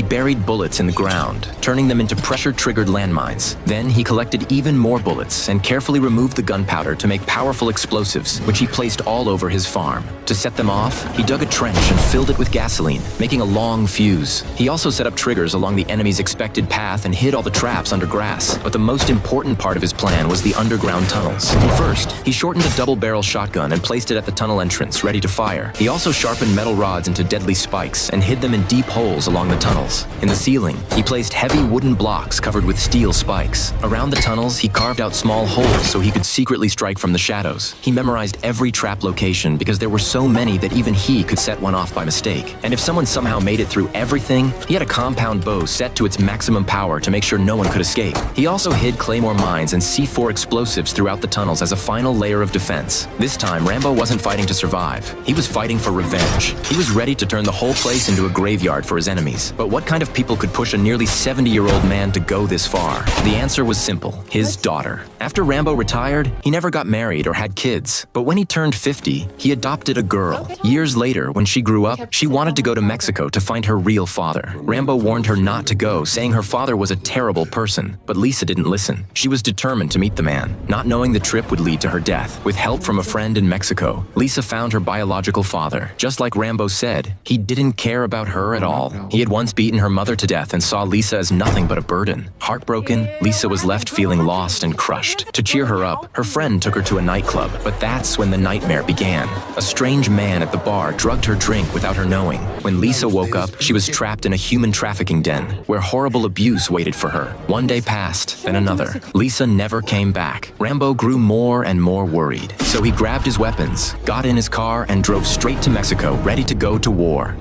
He buried bullets in the ground, turning them into pressure-triggered landmines. Then he collected even more bullets and carefully removed the gunpowder to make powerful explosives, which he placed all over his farm. To set them off, he dug a trench and filled it with gasoline, making a long fuse. He also set up triggers along the enemy's expected path and hid all the traps under grass. But the most important part of his plan was the underground tunnels. First, he shortened a double-barrel shotgun and placed it at the tunnel entrance, ready to fire. He also sharpened metal rods into deadly spikes and hid them in deep holes along the tunnels. In the ceiling, he placed heavy wooden blocks covered with steel spikes. Around the tunnels, he carved out small holes so he could secretly strike from the shadows. He memorized every trap location because there were so many that even he could set one off by mistake. And if someone somehow made it through everything, he had a compound bow set to its maximum power to make sure no one could escape. He also hid claymore mines and C4 explosives throughout the tunnels as a final layer of defense. This time, Rambo wasn't fighting to survive. He was fighting for revenge. He was ready to turn the whole place into a graveyard for his enemies. But what kind of people could push a nearly 70-year-old man to go this far? The answer was simple: his daughter. After Rambo retired, he never got married or had kids. But when he turned 50, he adopted a girl. Years later, when she grew up, she wanted to go to Mexico to find her real father. Rambo warned her not to go, saying her father was a terrible person. But Lisa didn't listen. She was determined to meet the man, not knowing the trip would lead to her death. With help from a friend in Mexico, Lisa found her biological father. Just like Rambo said, he didn't care about her at all. He had once beaten her mother to death and saw Lisa as nothing but a burden. Heartbroken, Lisa was left feeling lost and crushed. To cheer her up, her friend took her to a nightclub, but that's when the nightmare began. A strange man at the bar drugged her drink without her knowing. When Lisa woke up, she was trapped in a human trafficking den, where horrible abuse waited for her. One day passed, then another. Lisa never came back. Rambo grew more and more worried. So he grabbed his weapons, got in his car, and drove straight to Mexico, ready to go to war.